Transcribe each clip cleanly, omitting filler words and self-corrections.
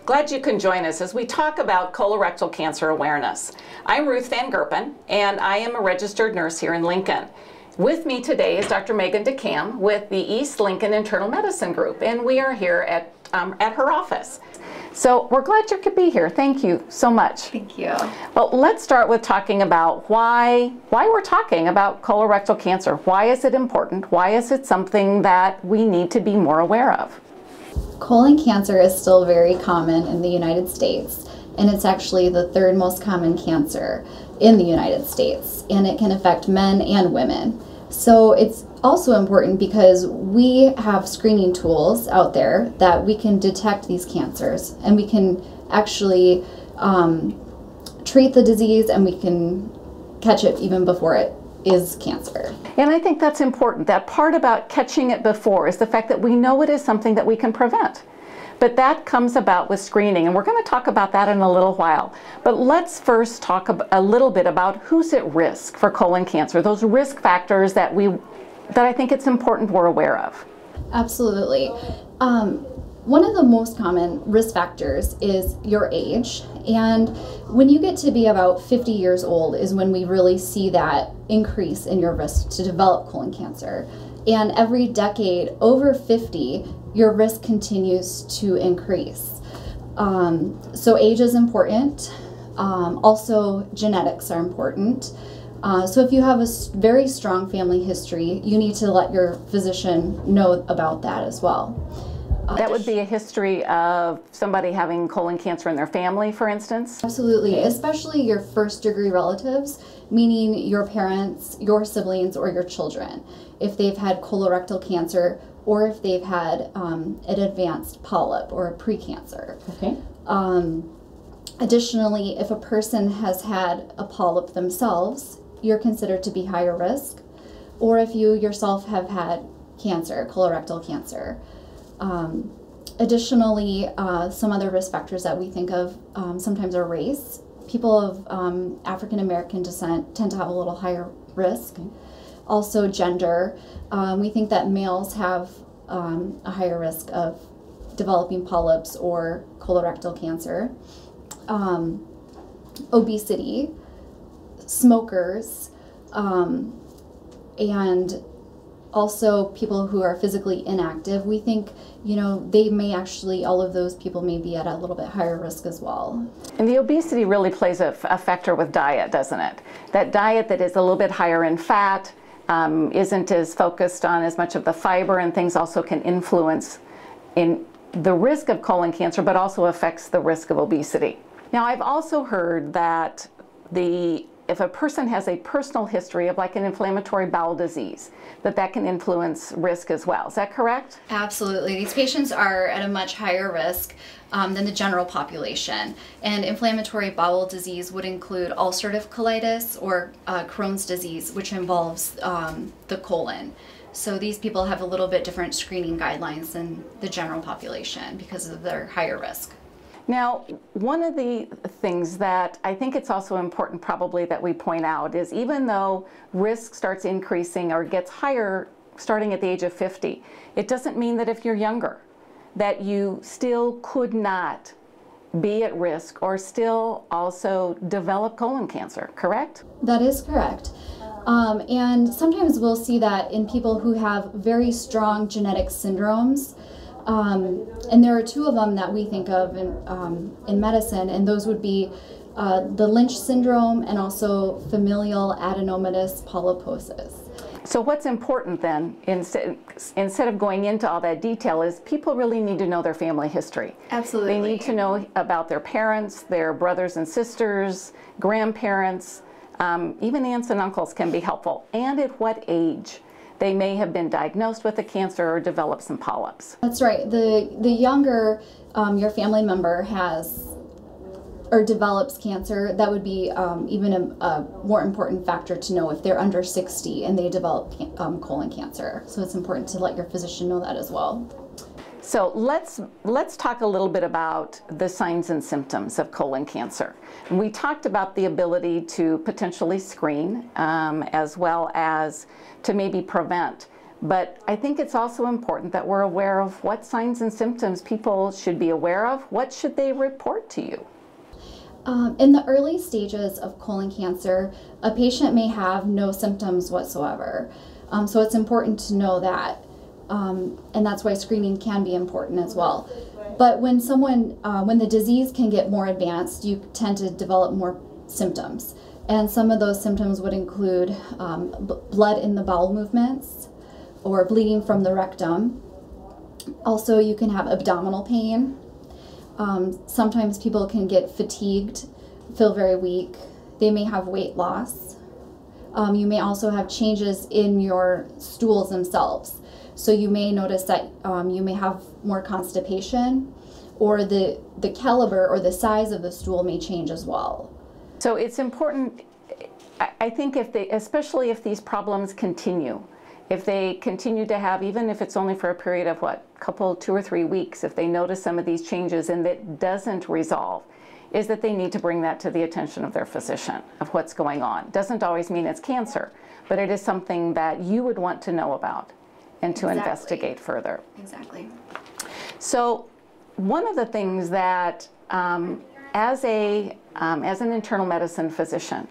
Glad you can join us as we talk about colorectal cancer awareness. I'm Ruth VanGerpen, and I am a registered nurse here in Lincoln. With me today is Dr. Megan DeKam with the East Lincoln Internal Medicine Group, and we are here at her office. So we're glad you could be here. Thank you so much. Thank you. Well, let's start with talking about why we're talking about colorectal cancer. Why is it important? Why is it something that we need to be more aware of? Colon cancer is still very common in the United States, and it's actually the third most common cancer in the United States, and it can affect men and women. So it's also important because we have screening tools out there that we can detect these cancers, and we can actually treat the disease, and we can catch it even before it is cancer. And I think that's important. That part about catching it before is the fact that we know it is something that we can prevent. But that comes about with screening, and we're going to talk about that in a little while. But let's first talk a little bit about who's at risk for colon cancer, those risk factors that I think it's important we're aware of. Absolutely. One of the most common risk factors is your age, and when you get to be about 50 years old is when we really see that increase in your risk to develop colon cancer. And every decade over 50, your risk continues to increase. So age is important. Also, genetics are important. So if you have a very strong family history, you need to let your physician know about that as well. That would be a history of somebody having colon cancer in their family, for instance? Absolutely, especially your first-degree relatives, meaning your parents, your siblings, or your children, if they've had colorectal cancer or if they've had an advanced polyp or a precancer. Okay. Additionally, if a person has had a polyp themselves, you're considered to be higher risk, or if you yourself have had cancer, colorectal cancer. Additionally, some other risk factors that we think of sometimes are race. People of African American descent tend to have a little higher risk. Also gender. We think that males have a higher risk of developing polyps or colorectal cancer. Obesity, smokers, and also people who are physically inactive. We think, they may actually, all of those people may be at a little bit higher risk as well. And the obesity really plays a factor with diet, doesn't it? That diet that is a little bit higher in fat, isn't as focused on as much of the fiber and things, also can influence in the risk of colon cancer, but also affects the risk of obesity. Now, I've also heard that if a person has a personal history of like an inflammatory bowel disease, that can influence risk as well. Is that correct? Absolutely. These patients are at a much higher risk than the general population. And inflammatory bowel disease would include ulcerative colitis or Crohn's disease, which involves the colon. So these people have a little bit different screening guidelines than the general population because of their higher risk. Now, one of the things that I think it's also important probably that we point out is even though risk starts increasing or gets higher starting at the age of 50, it doesn't mean that if you're younger, that you still could not be at risk or still also develop colon cancer, correct? That is correct. And sometimes we'll see that in people who have very strong genetic syndromes. And there are two of them that we think of in medicine, and those would be the Lynch syndrome and also familial adenomatous polyposis. So what's important then, instead of going into all that detail, is people really need to know their family history. Absolutely. They need to know about their parents, their brothers and sisters, grandparents, even aunts and uncles can be helpful, and at what age they may have been diagnosed with a cancer or developed some polyps. That's right. The younger your family member has or develops cancer, that would be even a more important factor to know if they're under 60 and they develop colon cancer. So it's important to let your physician know that as well. So let's talk a little bit about the signs and symptoms of colon cancer. And we talked about the ability to potentially screen as well as to maybe prevent. But I think it's also important that we're aware of what signs and symptoms people should be aware of. What should they report to you? In the early stages of colon cancer, a patient may have no symptoms whatsoever. So it's important to know that. And that's why screening can be important as well. But when when the disease can get more advanced, you tend to develop more symptoms. And some of those symptoms would include blood in the bowel movements or bleeding from the rectum. Also, you can have abdominal pain. Sometimes people can get fatigued, feel very weak. They may have weight loss. You may also have changes in your stools themselves. So you may notice that you may have more constipation, or the caliber or the size of the stool may change as well. So it's important, I think, especially if these problems continue, if they continue to have, even if it's only for a period of couple, 2 or 3 weeks, if they notice some of these changes and it doesn't resolve, is that they need to bring that to the attention of their physician of what's going on. Doesn't always mean it's cancer, but it is something that you would want to know about and to investigate further. Exactly. So one of the things that as an internal medicine physician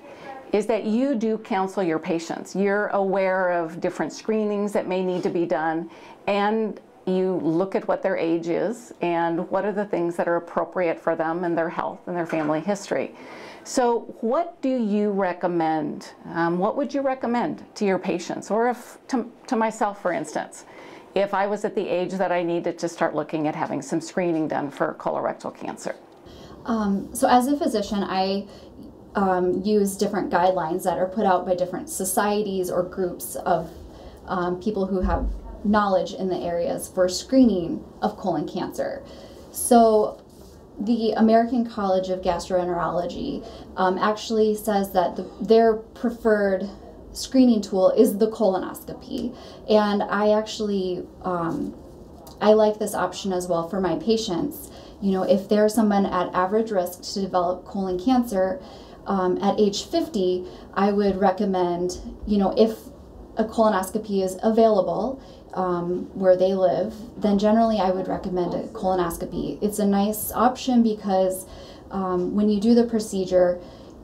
is that you do counsel your patients. You're aware of different screenings that may need to be done, and you look at what their age is and what are the things that are appropriate for them and their health and their family history. So what do you recommend? What would you recommend to your patients, or to myself, for instance, if I was at the age that I needed to start looking at having some screening done for colorectal cancer? So as a physician, I use different guidelines that are put out by different societies or groups of people who have knowledge in the areas for screening of colon cancer. So the American College of Gastroenterology actually says that their preferred screening tool is the colonoscopy, and I actually I like this option as well for my patients. You know, if there's someone at average risk to develop colon cancer at age 50, I would recommend, you know, if a colonoscopy is available where they live, then generally I would recommend a colonoscopy. It's a nice option because when you do the procedure,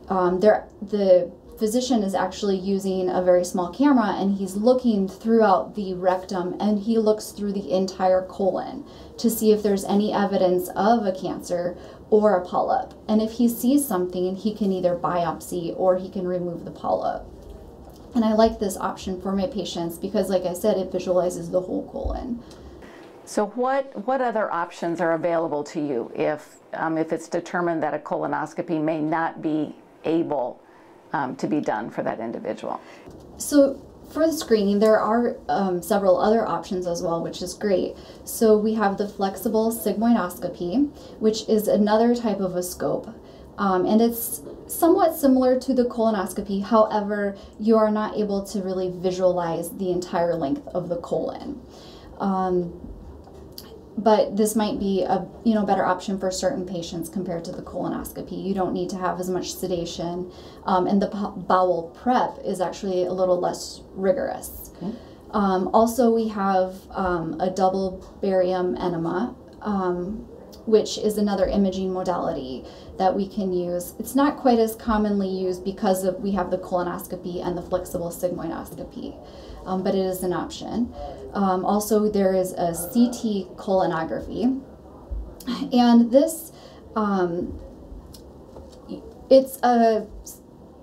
the physician is actually using a very small camera, and he's looking throughout the rectum, and he looks through the entire colon to see if there's any evidence of a cancer or a polyp. And if he sees something, he can either biopsy or he can remove the polyp. And I like this option for my patients because, like I said, it visualizes the whole colon. So what other options are available to you if it's determined that a colonoscopy may not be able to be done for that individual? So for the screening, there are several other options as well, which is great. So we have the flexible sigmoidoscopy, which is another type of a scope. And it's somewhat similar to the colonoscopy. However, you are not able to really visualize the entire length of the colon. But this might be a better option for certain patients compared to the colonoscopy. You don't need to have as much sedation, and the bowel prep is actually a little less rigorous. Okay. Also, we have a double barium enema, which is another imaging modality that we can use. It's not quite as commonly used because we have the colonoscopy and the flexible sigmoidoscopy, but it is an option. Also, there is a CT colonography, and this it's a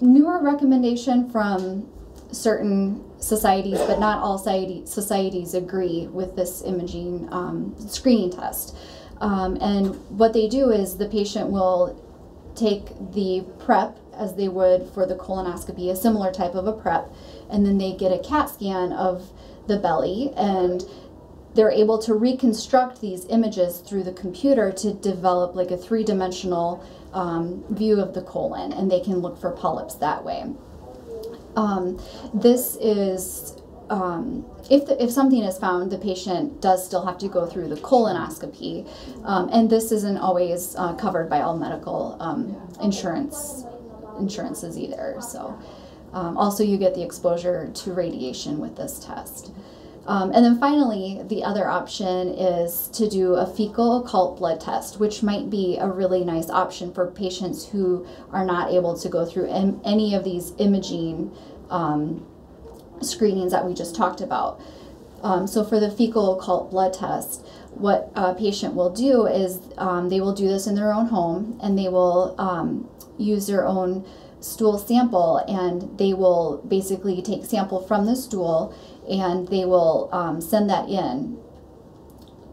newer recommendation from certain societies, but not all societies agree with this imaging screening test. And what they do is the patient will take the prep as they would for the colonoscopy, a similar type of a prep, and then they get a CAT scan of the belly, and they're able to reconstruct these images through the computer to develop like a three-dimensional view of the colon, and they can look for polyps that way. This is if something is found, the patient does still have to go through the colonoscopy, and this isn't always covered by all medical insurances either. So also you get the exposure to radiation with this test. And then finally, the other option is to do a fecal occult blood test, which might be a really nice option for patients who are not able to go through any of these imaging screenings that we just talked about. So for the fecal occult blood test, what a patient will do is they will do this in their own home, and they will use their own stool sample, and they will basically take sample from the stool, and they will send that in,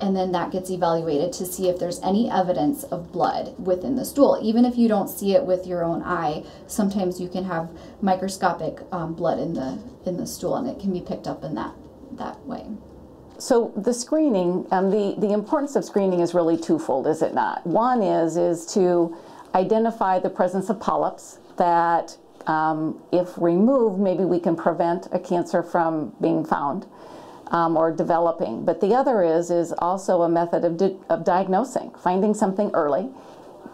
and then that gets evaluated to see if there's any evidence of blood within the stool. Even if you don't see it with your own eye, sometimes you can have microscopic blood in the stool, and it can be picked up in that way. So the screening, the importance of screening is really twofold, is it not? One is to identify the presence of polyps that, if removed, maybe we can prevent a cancer from being found or developing. But the other is also a method of diagnosing, finding something early,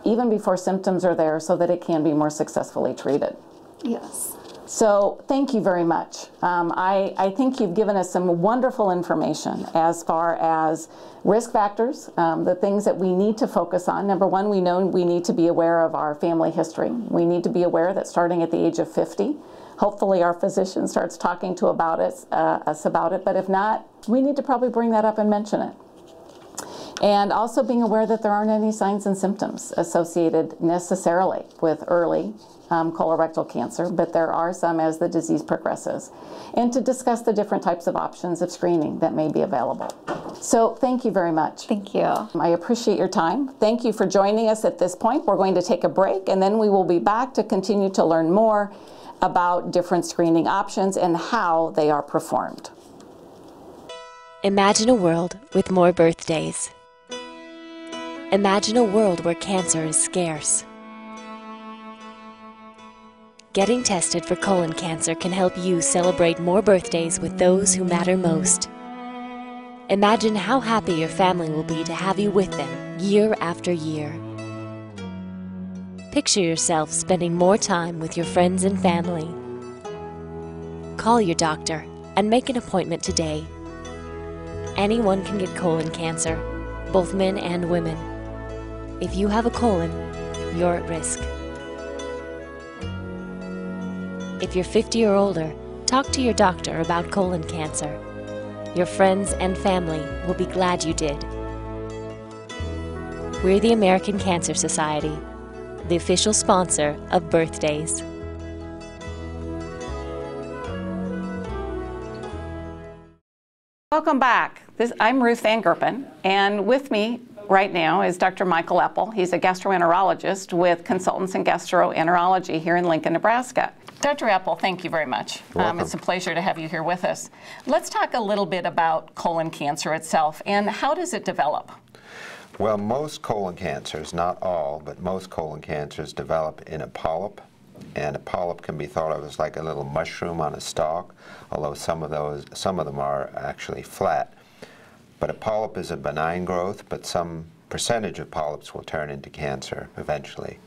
even before symptoms are there, so that it can be more successfully treated. Yes. So thank you very much. I think you've given us some wonderful information as far as risk factors, the things that we need to focus on. Number one, we know we need to be aware of our family history. We need to be aware that starting at the age of 50, hopefully our physician starts talking to us about it, but if not, we need to probably bring that up and mention it. And also being aware that there aren't any signs and symptoms associated necessarily with early colorectal cancer, but there are some as the disease progresses. And to discuss the different types of options of screening that may be available. So thank you very much. Thank you. I appreciate your time. Thank you for joining us at this point. We're going to take a break, and then we will be back to continue to learn more about different screening options and how they are performed. Imagine a world with more birthdays. Imagine a world where cancer is scarce. Getting tested for colon cancer can help you celebrate more birthdays with those who matter most. Imagine how happy your family will be to have you with them year after year. Picture yourself spending more time with your friends and family. Call your doctor and make an appointment today. Anyone can get colon cancer, both men and women. If you have a colon, you're at risk. If you're 50 or older, talk to your doctor about colon cancer. Your friends and family will be glad you did. We're the American Cancer Society, the official sponsor of birthdays. Welcome back. I'm Ruth VanGerpen, and with me right now is Dr. Micheal Eppel. He's a gastroenterologist with consultants in gastroenterology here in Lincoln, Nebraska. Dr. Eppel, thank you very much. It's a pleasure to have you here with us. Let's talk a little bit about colon cancer itself, and how does it develop? Well, most colon cancers, not all, but most colon cancers develop in a polyp, and a polyp can be thought of as like a little mushroom on a stalk, although some of them are actually flat. But a polyp is a benign growth, but some percentage of polyps will turn into cancer eventually.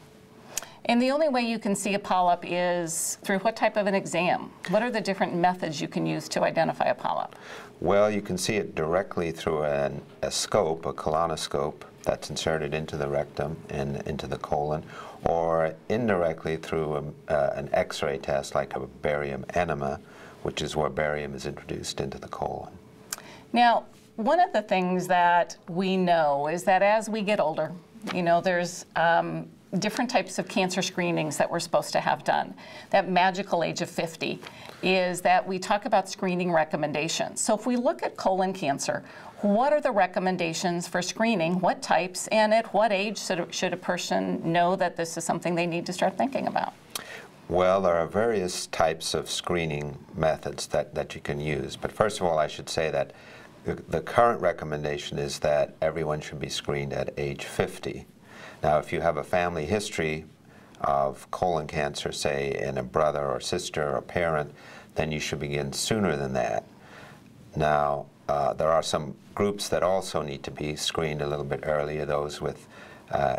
And the only way you can see a polyp is through what type of an exam? What are the different methods you can use to identify a polyp? Well, you can see it directly through a scope, a colonoscope, that's inserted into the rectum and into the colon, or indirectly through an X-ray test like a barium enema, which is where barium is introduced into the colon. Now, one of the things that we know is that as we get older, there's different types of cancer screenings that we're supposed to have done. That magical age of 50 is that we talk about screening recommendations. So if we look at colon cancer, what are the recommendations for screening? What types, and at what age should a person know that this is something they need to start thinking about? Well, there are various types of screening methods that you can use. But first of all, I should say that the current recommendation is that everyone should be screened at age 50. Now, if you have a family history of colon cancer, say in a brother or sister or parent, then you should begin sooner than that. Now, there are some groups that also need to be screened a little bit earlier, those with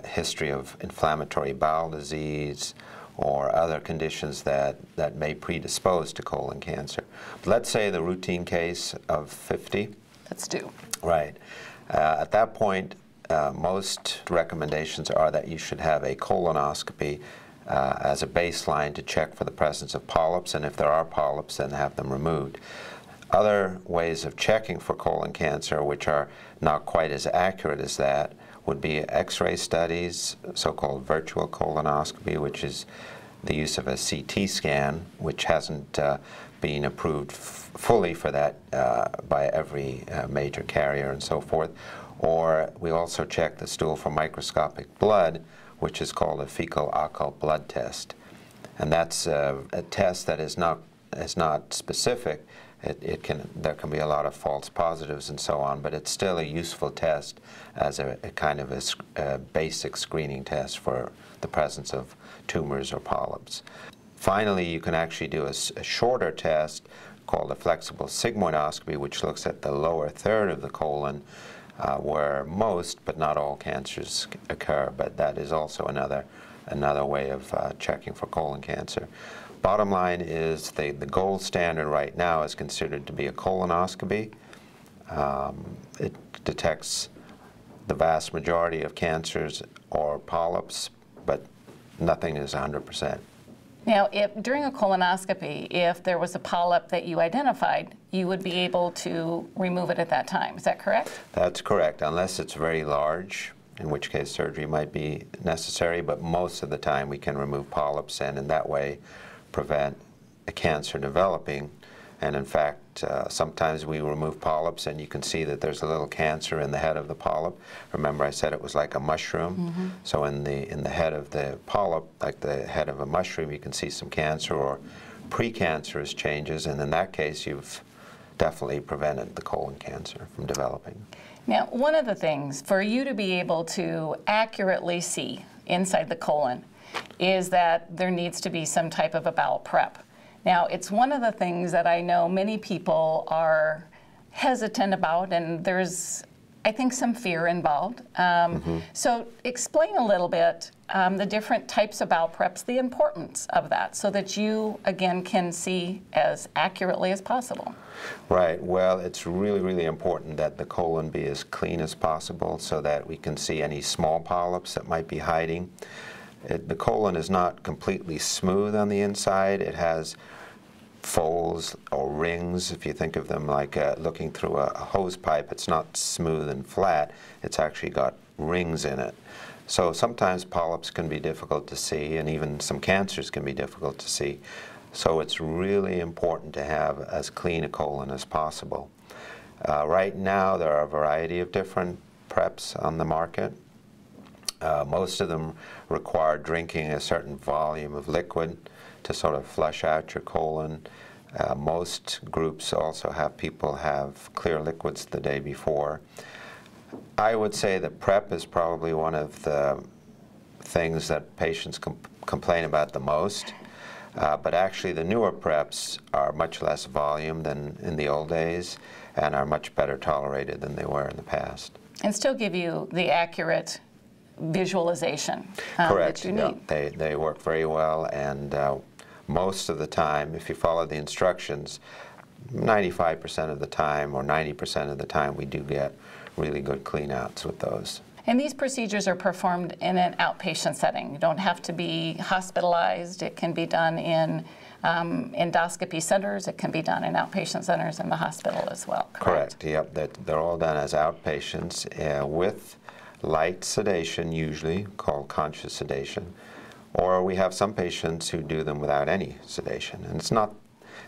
history of inflammatory bowel disease or other conditions that may predispose to colon cancer. Let's say the routine case of 50. Let's do. Right. At that point, most recommendations are that you should have a colonoscopy as a baseline to check for the presence of polyps, and if there are polyps, then have them removed. Other ways of checking for colon cancer, which are not quite as accurate as that, would be X-ray studies, so-called virtual colonoscopy, which is the use of a CT scan, which hasn't been approved fully for that by every major carrier and so forth. Or we also check the stool for microscopic blood, which is called a fecal occult blood test. And that's a test that is not specific. There can be a lot of false positives and so on, but it's still a useful test as a kind of a basic screening test for the presence of tumors or polyps. Finally, you can actually do a shorter test called a flexible sigmoidoscopy, which looks at the lower third of the colon, where most, but not all, cancers occur. But that is also another way of checking for colon cancer. Bottom line is the gold standard right now is considered to be a colonoscopy. It detects the vast majority of cancers or polyps, but nothing is 100%. Now, if during a colonoscopy, if there was a polyp that you identified, you would be able to remove it at that time. Is that correct? That's correct, unless it's very large, in which case surgery might be necessary, but most of the time we can remove polyps and in that way prevent a cancer developing. And in fact, sometimes we remove polyps and you can see that there's a little cancer in the head of the polyp. Remember I said it was like a mushroom? Mm-hmm. So in the head of the polyp, like the head of a mushroom, you can see some cancer or precancerous changes, and in that case you've definitely prevented the colon cancer from developing. Now, one of the things for you to be able to accurately see inside the colon is that there needs to be some type of a bowel prep. Now, it's one of the things that I know many people are hesitant about, and there's, I think, some fear involved. So explain a little bit the different types of bowel preps, the importance of that, so that you, again, can see as accurately as possible. Right. Well, it's really, really important that the colon be as clean as possible so that we can see any small polyps that might be hiding. The colon is not completely smooth on the inside. It has folds or rings, if you think of them like looking through a hose pipe. It's not smooth and flat. It's actually got rings in it. So sometimes polyps can be difficult to see, and even some cancers can be difficult to see. So it's really important to have as clean a colon as possible. Right now there are a variety of different preps on the market. Most of them require drinking a certain volume of liquid to sort of flush out your colon. Most groups also have people have clear liquids the day before. I would say that prep is probably one of the things that patients complain about the most. But actually the newer preps are much less volume than in the old days and are much better tolerated than they were in the past. And still give you the accurate visualization Correct. that you need. Yeah, they work very well, and most of the time, if you follow the instructions, 95% of the time or 90% of the time we do get really good clean outs with those. And these procedures are performed in an outpatient setting. You don't have to be hospitalized. It can be done in endoscopy centers. It can be done in outpatient centers in the hospital as well. Correct. Yep. They're all done as outpatients with light sedation, usually called conscious sedation. Or we have some patients who do them without any sedation. And it's not,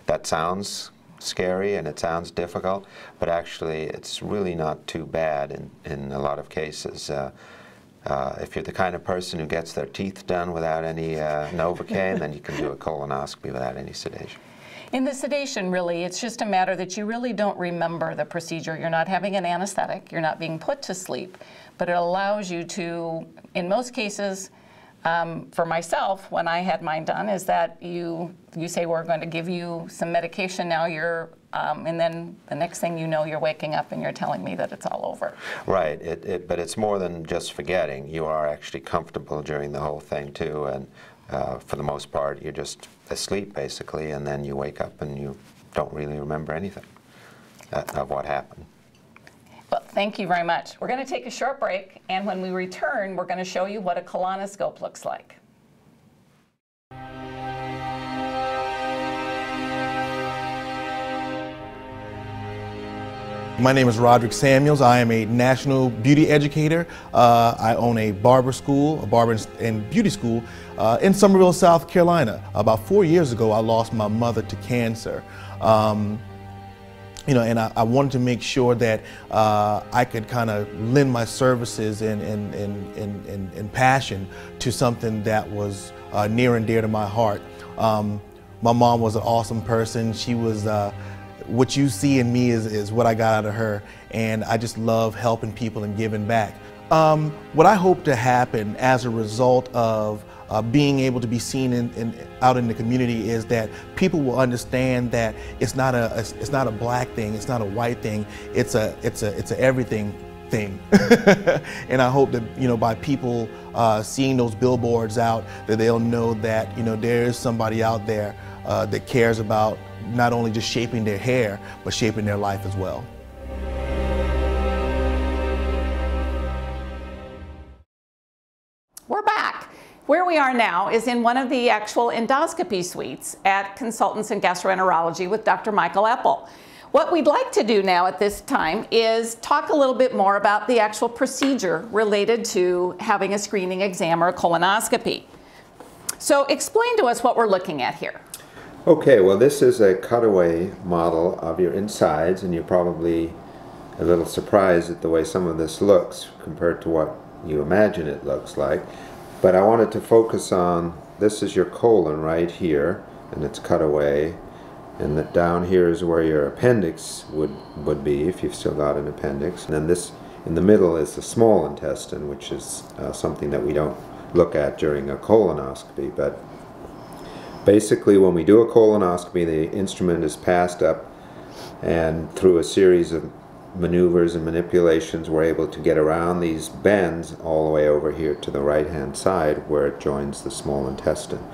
that sounds scary and it sounds difficult, but actually it's really not too bad in a lot of cases. If you're the kind of person who gets their teeth done without any Novocaine, then you can do a colonoscopy without any sedation. In the sedation, really, it's just a matter that you really don't remember the procedure. You're not having an anesthetic. You're not being put to sleep. But it allows you to, in most cases, for myself, when I had mine done, is that you say, we're going to give you some medication now, and then the next thing you know, you're waking up and you're telling me that it's all over. Right, but it's more than just forgetting. You are actually comfortable during the whole thing too, and for the most part, you're just asleep, basically, and then you wake up and you don't really remember anything of what happened. Well, thank you very much. We're going to take a short break, and when we return, we're going to show you what a colonoscope looks like. My name is Roderick Samuels. I am a national beauty educator. I own a barber school, a barber and beauty school in Summerville, South Carolina. About 4 years ago, I lost my mother to cancer. You know, and I wanted to make sure that I could kind of lend my services and passion to something that was near and dear to my heart. My mom was an awesome person. She was what you see in me is what I got out of her, and I just love helping people and giving back. What I hope to happen as a result of being able to be seen out in the community is that people will understand that it's not a black thing, it's not a white thing, it's a everything thing. And I hope that, you know, by people seeing those billboards out, that they'll know that, you know, there is somebody out there that cares about not only just shaping their hair, but shaping their life as well. We're back. Where we are now is in one of the actual endoscopy suites at Consultants in Gastroenterology with Dr. Micheal Eppel. What we'd like to do now at this time is talk a little bit more about the actual procedure related to having a screening exam or a colonoscopy. So explain to us what we're looking at here. Okay, well, this is a cutaway model of your insides, and you're probably a little surprised at the way some of this looks compared to what you imagine it looks like. But I wanted to focus on, this is your colon right here, and it's cut away, and that down here is where your appendix would be, if you've still got an appendix. And then this in the middle is the small intestine, which is something that we don't look at during a colonoscopy. But basically, when we do a colonoscopy, the instrument is passed up, and through a series of maneuvers and manipulations, we're able to get around these bends all the way over here to the right-hand side where it joins the small intestine.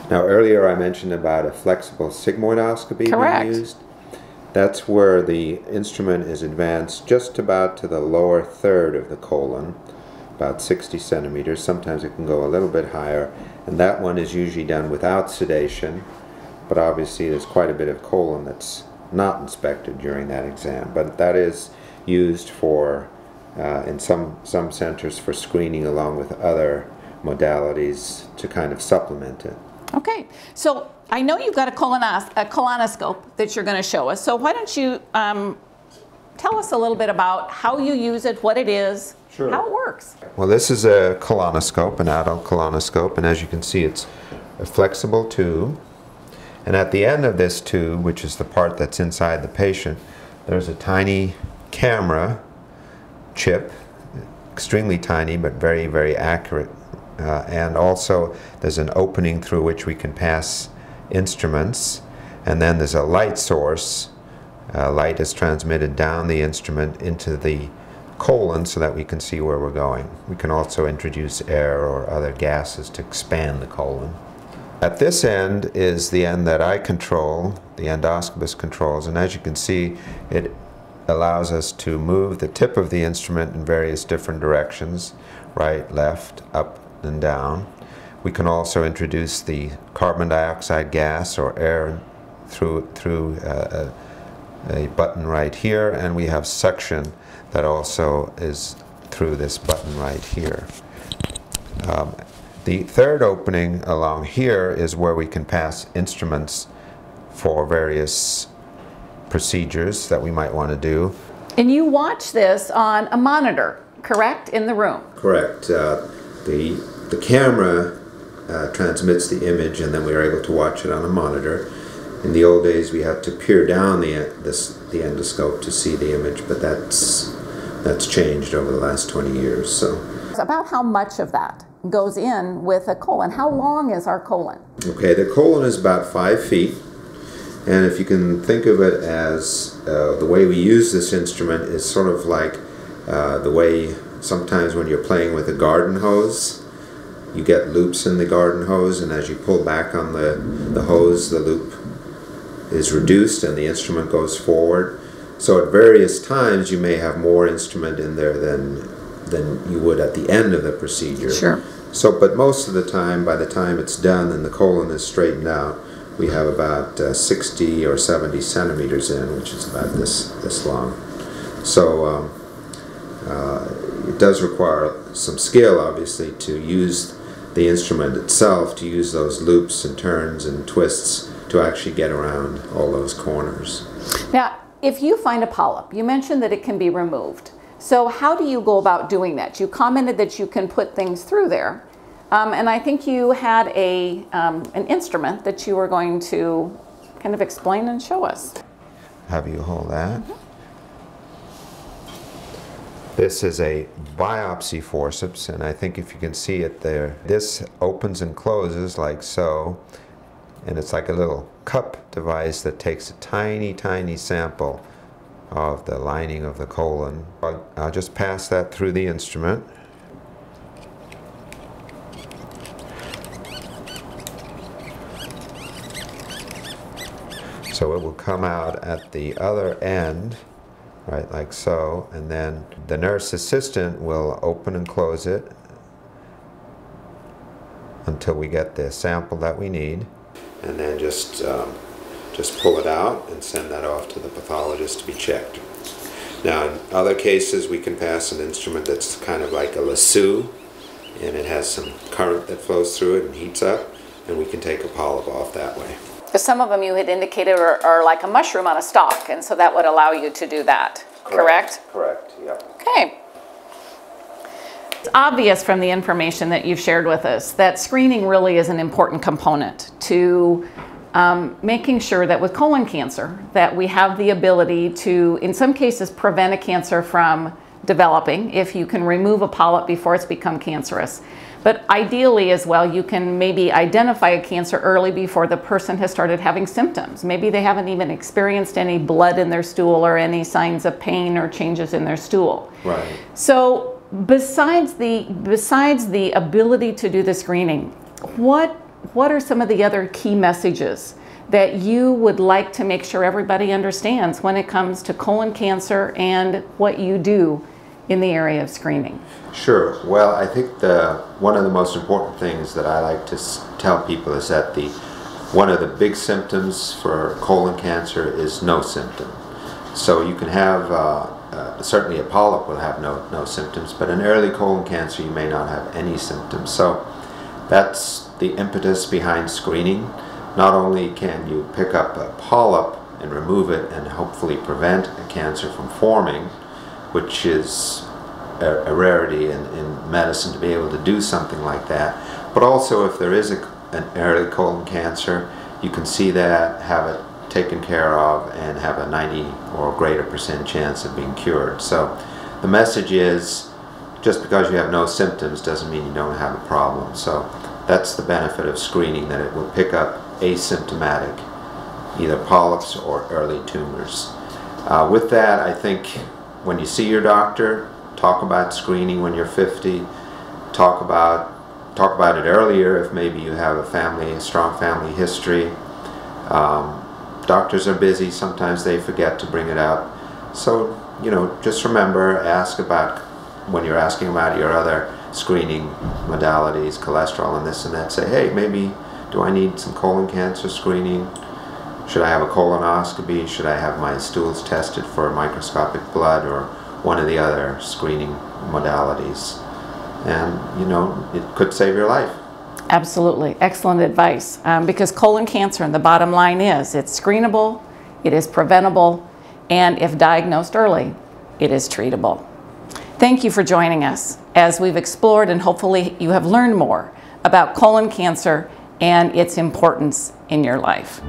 Now, earlier I mentioned about a flexible sigmoidoscopy being used. That's where the instrument is advanced just about to the lower third of the colon, about 60 centimeters. Sometimes it can go a little bit higher, and that one is usually done without sedation, but obviously there's quite a bit of colon that's not inspected during that exam. But that is used for, in some centers, for screening along with other modalities to kind of supplement it. Okay, so I know you've got a colonoscope that you're going to show us, so why don't you tell us a little bit about how you use it, what it is, Sure. How it works. Well, this is a colonoscope, an adult colonoscope, and as you can see, it's a flexible tube. And at the end of this tube, which is the part that's inside the patient, there's a tiny camera chip, extremely tiny but very, very accurate. And also there's an opening through which we can pass instruments. And then there's a light source. Light is transmitted down the instrument into the colon so that we can see where we're going. We can also introduce air or other gases to expand the colon. At this end is the end that I control, the endoscopist controls, and as you can see, it allows us to move the tip of the instrument in various different directions, right, left, up, and down. We can also introduce the carbon dioxide gas or air through a button right here, and we have suction that also is through this button right here. The third opening along here is where we can pass instruments for various procedures that we might want to do. And you watch this on a monitor, correct, in the room? Correct. The camera transmits the image, and then we are able to watch it on a monitor. In the old days, we had to peer down the endoscope to see the image, but that's changed over the last 20 years. So, about how much of that goes in with a colon? How long is our colon? Okay, the colon is about 5 feet, and if you can think of it as the way we use this instrument is sort of like the way sometimes when you're playing with a garden hose, you get loops in the garden hose, and as you pull back on the hose, the loop is reduced and the instrument goes forward. So at various times you may have more instrument in there than you would at the end of the procedure. Sure. So, but most of the time, by the time it's done and the colon is straightened out, we have about 60 or 70 centimeters in, which is about this long. So it does require some skill, obviously, to use the instrument itself, to use those loops and turns and twists to actually get around all those corners. Now, if you find a polyp, you mentioned that it can be removed. So how do you go about doing that? You commented that you can put things through there. And I think you had an instrument that you were going to kind of explain and show us. Have you hold that? This is a biopsy forceps, and I think if you can see it there, this opens and closes like so, and it's like a little cup device that takes a tiny, tiny sample of the lining of the colon. I'll just pass that through the instrument. So it will come out at the other end, right, like so, and then the nurse assistant will open and close it until we get the sample that we need, and then just pull it out and send that off to the pathologist to be checked. Now, in other cases, we can pass an instrument that's kind of like a lasso, and it has some current that flows through it and heats up, and we can take a polyp off that way. Because some of them you had indicated are like a mushroom on a stalk, and so that would allow you to do that, correct? Correct, yeah. Okay. It's obvious from the information that you've shared with us that screening really is an important component to making sure that with colon cancer that we have the ability to, in some cases, prevent a cancer from developing if you can remove a polyp before it's become cancerous. But ideally as well, you can maybe identify a cancer early before the person has started having symptoms. Maybe they haven't even experienced any blood in their stool or any signs of pain or changes in their stool. Right. So besides the ability to do the screening, what are some of the other key messages that you would like to make sure everybody understands when it comes to colon cancer and what you do in the area of screening? Sure. Well, I think one of the most important things that I like to tell people is that one of the big symptoms for colon cancer is no symptom. So you can have, certainly a polyp will have no symptoms, but in early colon cancer you may not have any symptoms. So that's the impetus behind screening. Not only can you pick up a polyp and remove it and hopefully prevent a cancer from forming, which is a rarity in medicine to be able to do something like that, but also if there is an early colon cancer, you can see that, have it taken care of, and have a 90 or greater % chance of being cured. So the message is, just because you have no symptoms doesn't mean you don't have a problem. So that's the benefit of screening, that it will pick up asymptomatic either polyps or early tumors. With that, I think when you see your doctor, talk about screening when you're 50. Talk about it earlier if maybe you have a strong family history. Doctors are busy, sometimes they forget to bring it up. So, just remember, when you're asking about your other screening modalities, cholesterol and this and that, say, hey, maybe do I need some colon cancer screening? Should I have a colonoscopy? Should I have my stools tested for microscopic blood, or one of the other screening modalities? And, it could save your life. Absolutely. Excellent advice. Because colon cancer, and the bottom line is, it's screenable, it is preventable, and if diagnosed early, it is treatable. Thank you for joining us as we've explored, and hopefully you have learned more about colon cancer and its importance in your life.